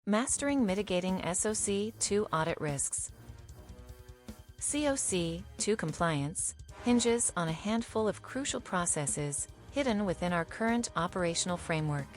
Mastering Mitigating SOC to Audit Risks. SOC to compliance hinges on a handful of crucial processes hidden within our current operational framework.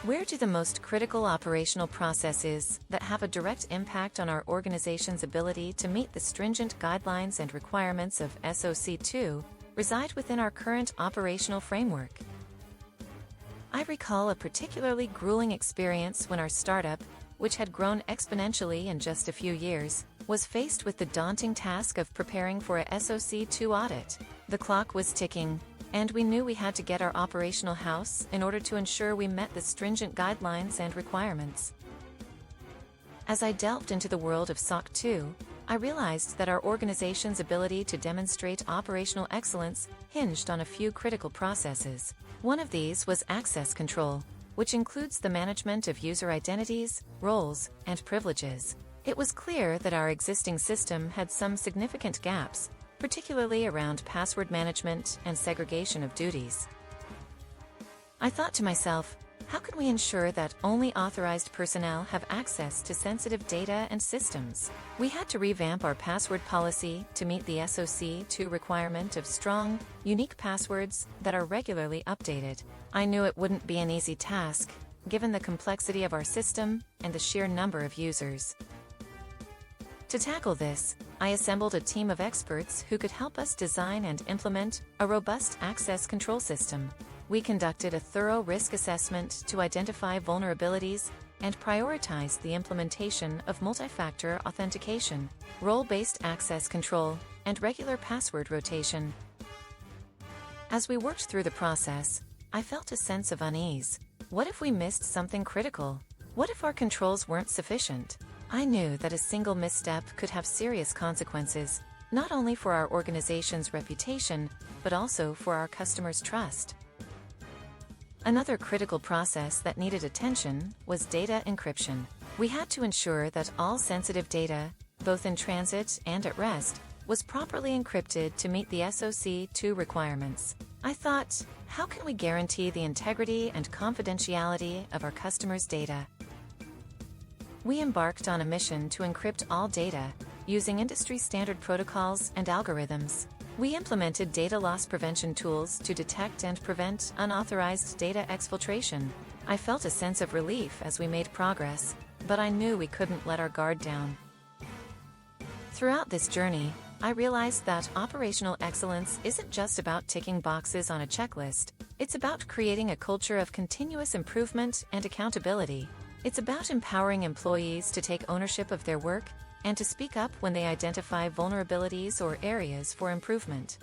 Where do the most critical operational processes that have a direct impact on our organization's ability to meet the stringent guidelines and requirements of SOC 2 reside within our current operational framework? I recall a particularly grueling experience when our startup, which had grown exponentially in just a few years, was faced with the daunting task of preparing for a SOC 2 audit. The clock was ticking, and we knew we had to get our operational house in order to ensure we met the stringent guidelines and requirements. As I delved into the world of SOC 2, I realized that our organization's ability to demonstrate operational excellence hinged on a few critical processes. One of these was access control, which includes the management of user identities, roles, and privileges. It was clear that our existing system had some significant gaps, particularly around password management and segregation of duties. I thought to myself, how can we ensure that only authorized personnel have access to sensitive data and systems? We had to revamp our password policy to meet the SOC 2 requirement of strong, unique passwords that are regularly updated. I knew it wouldn't be an easy task, given the complexity of our system and the sheer number of users. To tackle this, I assembled a team of experts who could help us design and implement a robust access control system. We conducted a thorough risk assessment to identify vulnerabilities and prioritize the implementation of multi-factor authentication, role-based access control, and regular password rotation. As we worked through the process, I felt a sense of unease. What if we missed something critical? What if our controls weren't sufficient? I knew that a single misstep could have serious consequences, not only for our organization's reputation, but also for our customers' trust. Another critical process that needed attention was data encryption. We had to ensure that all sensitive data, both in transit and at rest, was properly encrypted to meet the SOC 2 requirements. I thought, how can we guarantee the integrity and confidentiality of our customers' data? We embarked on a mission to encrypt all data, using industry-standard protocols and algorithms. We implemented data loss prevention tools to detect and prevent unauthorized data exfiltration. I felt a sense of relief as we made progress, but I knew we couldn't let our guard down. Throughout this journey, I realized that operational excellence isn't just about ticking boxes on a checklist. It's about creating a culture of continuous improvement and accountability. It's about empowering employees to take ownership of their work and to speak up when they identify vulnerabilities or areas for improvement.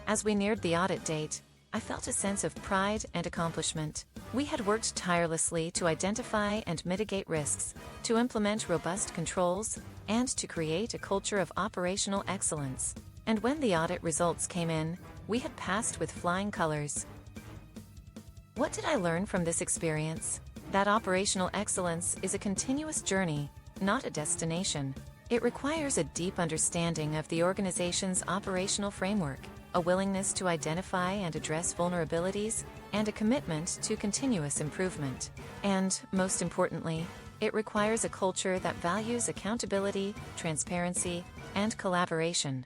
As we neared the audit date, I felt a sense of pride and accomplishment. We had worked tirelessly to identify and mitigate risks, to implement robust controls, and to create a culture of operational excellence. And when the audit results came in, we had passed with flying colors. What did I learn from this experience? That operational excellence is a continuous journey, not a destination. It requires a deep understanding of the organization's operational framework, a willingness to identify and address vulnerabilities, and a commitment to continuous improvement. And, most importantly, it requires a culture that values accountability, transparency, and collaboration.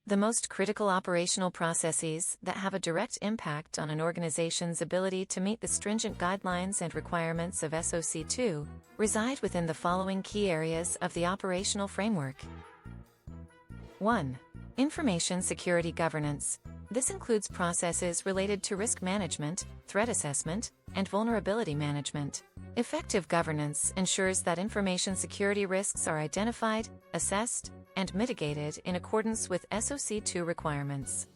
The most critical operational processes that have a direct impact on an organization's ability to meet the stringent guidelines and requirements of SOC 2 reside within the following key areas of the operational framework. 1. Information security governance. This includes processes related to risk management, threat assessment, and vulnerability management. Effective governance ensures that information security risks are identified, assessed, and mitigated in accordance with SOC 2 requirements.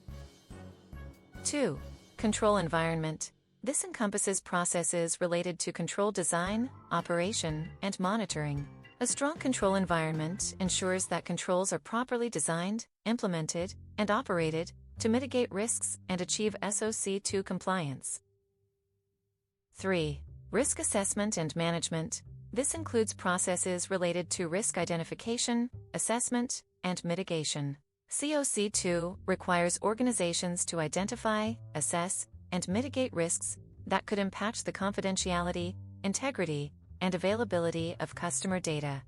2. Control environment. This encompasses processes related to control design, operation, and monitoring. A strong control environment ensures that controls are properly designed, implemented, and operated to mitigate risks and achieve SOC 2 compliance. 3. Risk assessment and management. This includes processes related to risk identification, assessment, and mitigation. SOC 2 requires organizations to identify, assess, and mitigate risks that could impact the confidentiality, integrity, and availability of customer data.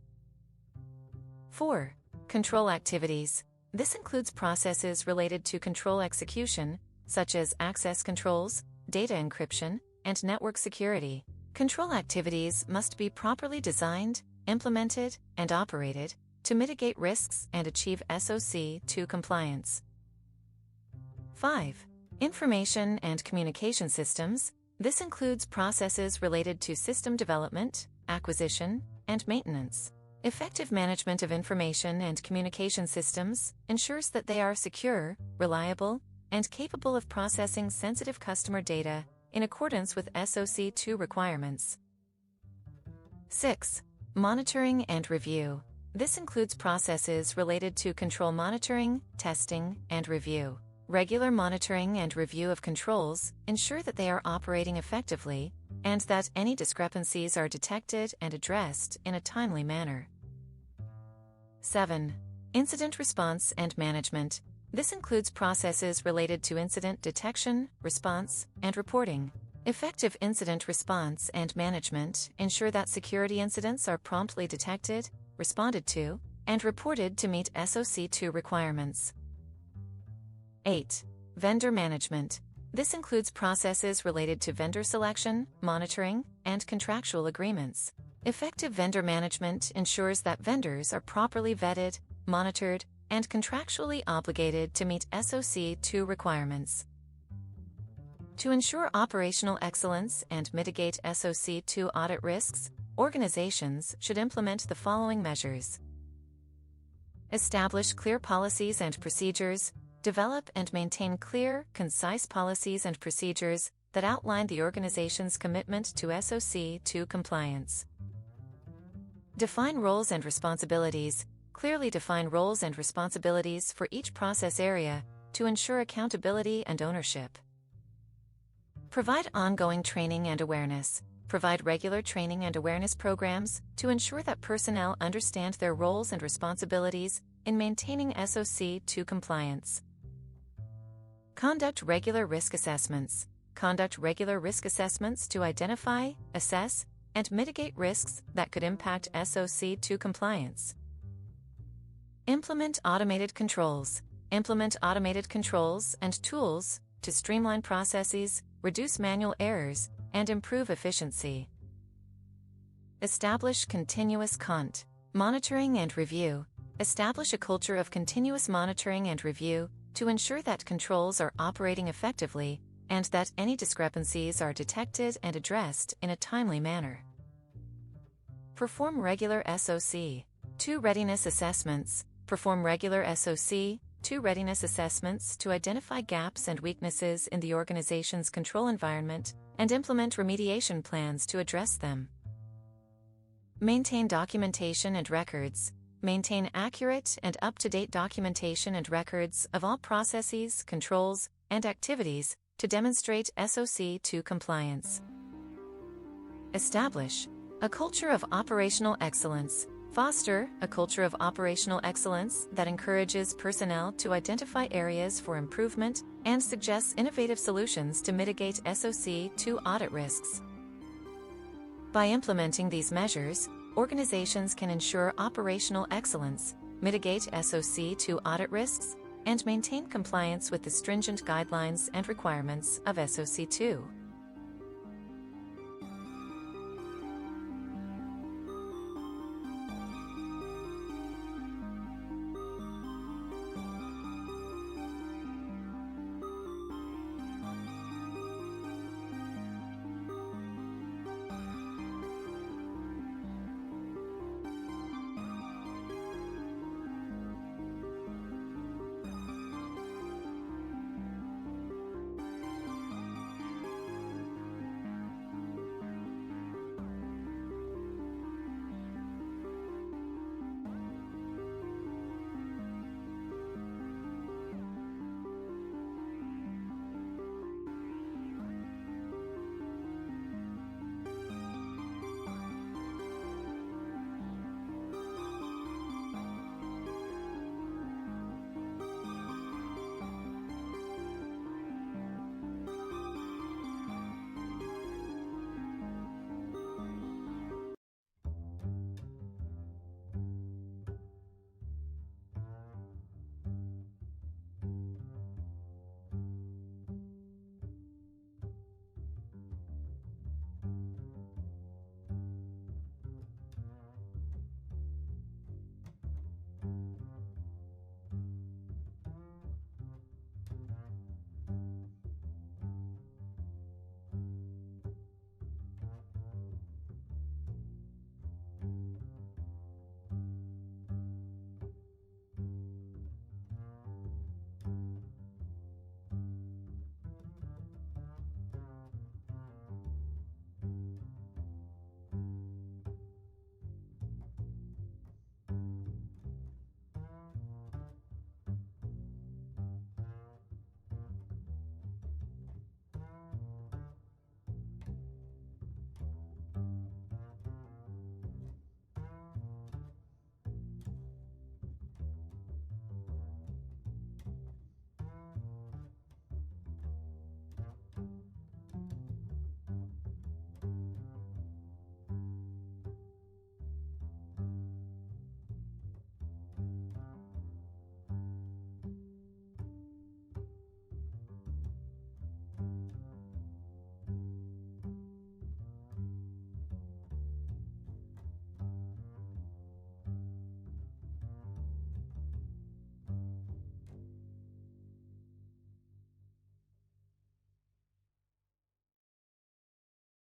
4. Control activities. This includes processes related to control execution, such as access controls, data encryption, and network security. Control activities must be properly designed, implemented, and operated to mitigate risks and achieve SOC 2 compliance. 5. Information and communication systems. This includes processes related to system development, acquisition, and maintenance. Effective management of information and communication systems ensures that they are secure, reliable, and capable of processing sensitive customer data in accordance with SOC 2 requirements. 6. Monitoring and review. This includes processes related to control monitoring, testing, and review. Regular monitoring and review of controls ensure that they are operating effectively and that any discrepancies are detected and addressed in a timely manner. 7. Incident response and management. This includes processes related to incident detection, response, and reporting. Effective incident response and management ensure that security incidents are promptly detected, responded to, and reported to meet SOC 2 requirements. 8. Vendor management. This includes processes related to vendor selection, monitoring, and contractual agreements. Effective vendor management ensures that vendors are properly vetted, monitored, and contractually obligated to meet SOC 2 requirements. To ensure operational excellence and mitigate SOC 2 audit risks, organizations should implement the following measures. Establish clear policies and procedures. Develop and maintain clear, concise policies and procedures that outline the organization's commitment to SOC 2 compliance. Define roles and responsibilities. Clearly define roles and responsibilities for each process area to ensure accountability and ownership. Provide ongoing training and awareness. Provide regular training and awareness programs to ensure that personnel understand their roles and responsibilities in maintaining SOC 2 compliance. Conduct regular risk assessments. Conduct regular risk assessments to identify, assess, and mitigate risks that could impact SOC 2 compliance. Implement automated controls. Implement automated controls and tools to streamline processes, reduce manual errors, and improve efficiency. Establish continuous monitoring and review. Establish a culture of continuous monitoring and review to ensure that controls are operating effectively and that any discrepancies are detected and addressed in a timely manner. Perform regular SOC 2 readiness assessments. Perform regular SOC 2 readiness assessments to identify gaps and weaknesses in the organization's control environment and implement remediation plans to address them. Maintain documentation and records. Maintain accurate and up-to-date documentation and records of all processes, controls, and activities to demonstrate SOC 2 compliance. Establish a culture of operational excellence. Foster a culture of operational excellence that encourages personnel to identify areas for improvement and suggests innovative solutions to mitigate SOC 2 audit risks. By implementing these measures, organizations can ensure operational excellence, mitigate SOC 2 audit risks, and maintain compliance with the stringent guidelines and requirements of SOC 2.